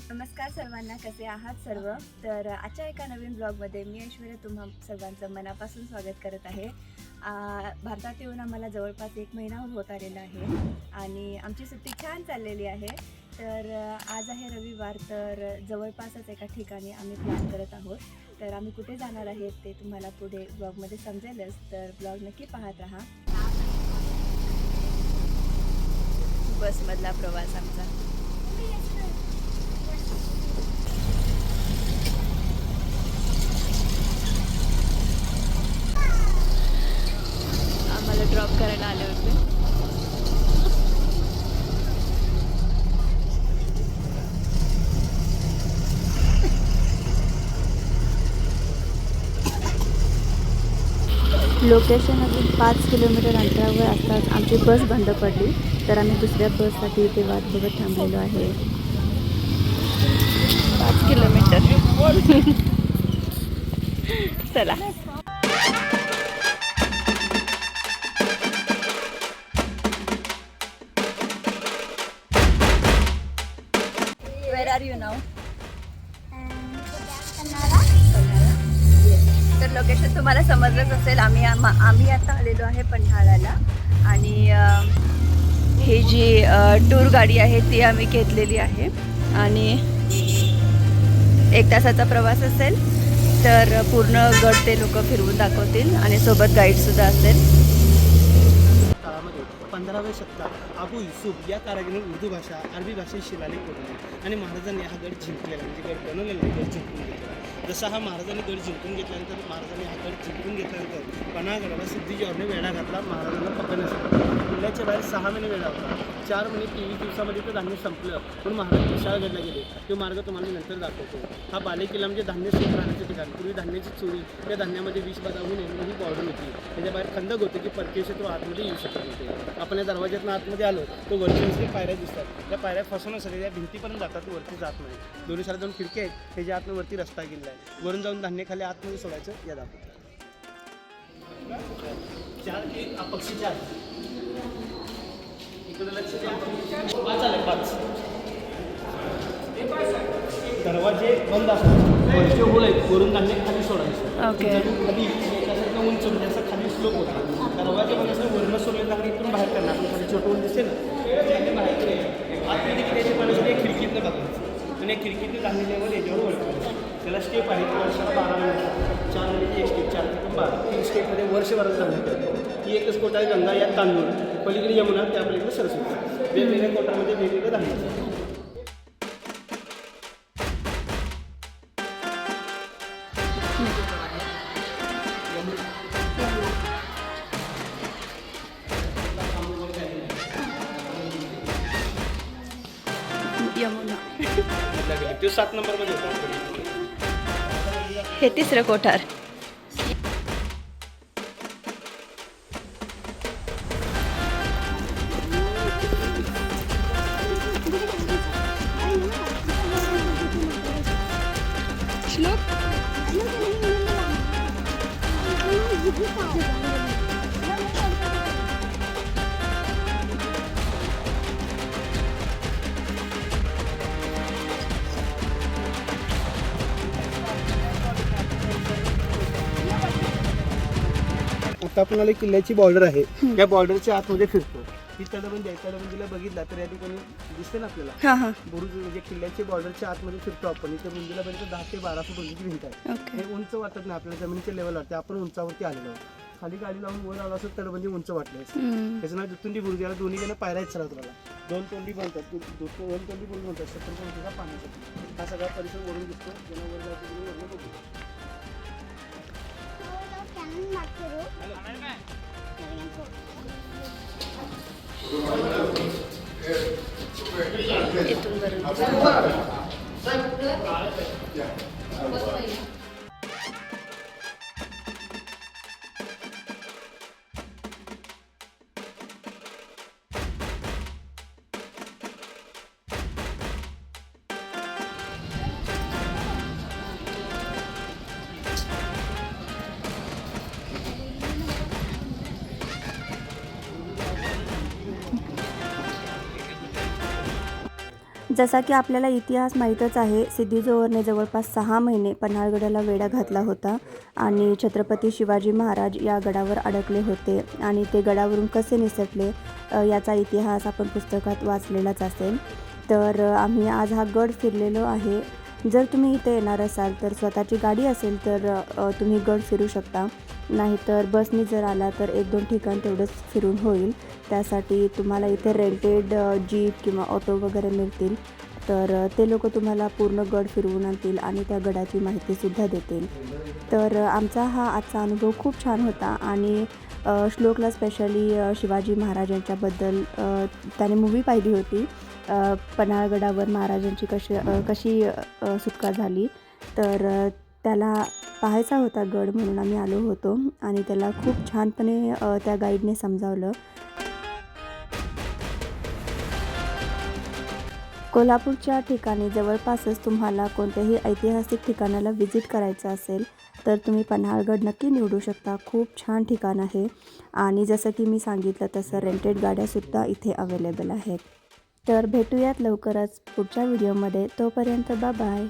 नमस्कार सर्वांना, कसे आहात सर्व. तर आजच्या एका नवीन ब्लॉगमध्ये मी ऐश्वर्या तुम्हा सर्वांचं मनापासून स्वागत करत आहे. भारतात येऊन आम्हाला जवळपास 1 महिना होत आलेला आहे आणि आमची सुट्टी छान चाललेली आहे. तर आज आहे रविवार, तर जवळपासच एका ठिकाणी आम्ही प्लॅन करत आहोत. तर आम्ही कुठे जाणार आहेत ते तुम्हाला पुढे ब्लॉगमध्ये समजेलच, तर ब्लॉग नक्की पाहत राहा. बसमधला प्रवास आमचा. आम्हाला ड्रॉप करायला आले होते. लोकेशन अजून 5 किलोमीटर अंतरावर असताच आमची बस बंद पडली, तर आम्ही दुसऱ्या बससाठी इथे वाट बघत थांबलेलो आहे. 5 किलोमीटर. चला. Where are you now? तर लोकेशन तुम्हाला समजलंच असेल. आम्ही आता आलेलो आहे पन्हाळ्याला आणि ही जी टूर गाडी आहे ती आम्ही घेतलेली आहे आणि 1 तासाचा प्रवास असेल. तर पूर्ण गड ते लोक फिरवून दाखवतील आणि सोबत गाईडसुद्धा असेल. 15व्या शतकात अबू युसूफ या कारागिराने उर्दू भाषा अरबी भाषेत शिलालेख कोरले आणि महाराजांनी हा गड जिंकलेला, म्हणजे गड बनवलेला नाही, गड जिंकून घेतला. जसा हा महाराजांनी गड जिंकून घेतल्यानंतर महाराजांनी हा गड जिंकून घेतल्यानंतर पन्हाळगडाला सिद्धी वेढा घातला महाराजांना पकडण्यासाठी. किल्ल्याच्या बाहेर 6 महिने वेढा होता. 4 महिने 23 दिवसामध्ये तर धान्य संपलं, पण महाराज विशाळगडला गेले. तो मार्ग तुम्हाला नंतर दाखवतो. हा बालेकिल्ला म्हणजे धान्य सुख राहण्याचे ठिकाण. पूर्वी धान्याची चोरी, त्या धान्यामध्ये विष बाधा होऊ नये म्हणून ही बॉर्डर होती. त्याच्या बाहेर खंदक होते की परदेश तो आतमध्ये येऊ शकत होते. आपण या दरवाज्यातून आतमध्ये आलो तो वरची पायऱ्या दिसतात. त्या पायऱ्या फसवण्यासाठी त्या भिंतीपर्यंत जातात, वरती जात नाही. दोन्ही सारा 2 खिडक्या आहेत, त्याच्या आतनं वरती रस्ता गेला आहे. वरून जाऊन धान्य खाली आतमध्ये सोडायचं. या दाखवतो 4 पक्षी 4 इकडे लक्ष द्या. 5 आले 5 दरवाजे बंद असतात, वरचे होल आहेत, वरून धान्य खाली सोडायचं. ओके. खाली एकासारखं उंच म्हणजे असं खाली स्लोप होता. दरवाजे बंद असं वरून सोडले धान्य इथून बाहेर करणार. आपण खाली छोटं होऊन दिसते ना, त्याने बाहेर करायचं. आतमध्ये किती पाण्यासाठी एक खिडकीतनं बघायचं आणि एक खिडकीतलं धान्य लेवल याच्यावर वळवायचं. त्याला स्टेप आहे. वर्षाला 12 महिने 4 महिन्याची एक स्टेप, 4 ते 12 3 स्टेपमध्ये वर्षभरात धान्य. ही एकच कोटा आहे गंगा, यात तांदूळ, पलीकडे यमुना, त्या पलीकडे सरस्वती. वेगवेगळ्या कोटामध्ये वेगवेगळं धान्य. यमुना. ते 7 नंबरमध्ये होतं. हे 3रं कोठार. आता आपल्याला किल्ल्याची बॉर्डर आहे, त्या बॉर्डरच्या आतमध्ये फिरतो. ही तटबंदी आहे. तटबंदीला बघितला तर या ठिकाणी दिसते ना आपल्याला बुरुज, म्हणजे किल्ल्याच्या बॉर्डरच्या आतमध्ये फिरतो आपण. इथे बुंदीला पर्यंत 10 ते 12 फूट उंचीची भिंत आहे. हे उंच वाटत नाही आपल्याला, जमिनीच्या लेवल वाटते. आपण उंचावरती आलेलो आहोत. खाली गाडी लावून वर आलो असं तटबंदी उंच वाटले. त्याचं नाव दुतुंडी बुरुज. याला दोन्हीकडे पायऱ्या आहेत सरात्राला. 2 तोंडी बनतात, 2 तोंडी बुरुज म्हणतात. 70 तोंडीचा पाण्यासाठी हा सगळा परिसर वरून दिसतो. ज्यांना वर जायचं वरून बघू. इथून बरं. जसा की आपल्याला इतिहास माहीतच आहे, सिद्धी जोहरने जवळपास 6 महिने पन्हाळगडाला वेढा घातला होता आणि छत्रपती शिवाजी महाराज या गडावर अडकले होते आणि ते गडावरून कसे निसटले याचा इतिहास आपण पुस्तकात वाचलेलाच असेल. तर आम्ही आज हा गड फिरलेलो आहे. जर तुम्ही इथे येणार असाल तर स्वतःची गाडी असेल तर तुम्ही गड फिरू शकता, नाहीतर बसनी जर आला तर 1-2 ठिकाण तेवढंच फिरून होईल. त्यासाठी तुम्हाला इथे रेंटेड जीप किंवा ऑटो वगैरे मिळतील. तर ते लोक तुम्हाला पूर्ण गड फिरवून आणतील आणि त्या गडाची माहितीसुद्धा देतील. तर आमचा हा आजचा अनुभव खूप छान होता आणि श्लोकला स्पेशली शिवाजी महाराजांच्याबद्दल त्याने मूवी पाहिली होती, पन्हाळगडावर महाराजांची कशी सुटका झाली. तर त्याला पाहायचा होता गड म्हणून आम्ही आलो होतो आणि त्याला खूप छानपणे त्या गाईडने समजावलं. कोल्हापूरच्या ठिकाणी जवळपासच तुम्हाला कोणत्याही ऐतिहासिक ठिकाणाला व्हिजिट करायचं असेल तर तुम्ही पन्हाळगड नक्की निवडू शकता. खूप छान ठिकाण आहे आणि जसं की मी सांगितलं तसं रेंटेड गाड्यासुद्धा इथे अवेलेबल आहेत. तर भेटूयात लवकरच पुढच्या व्हिडिओमध्ये. तोपर्यंत बाय.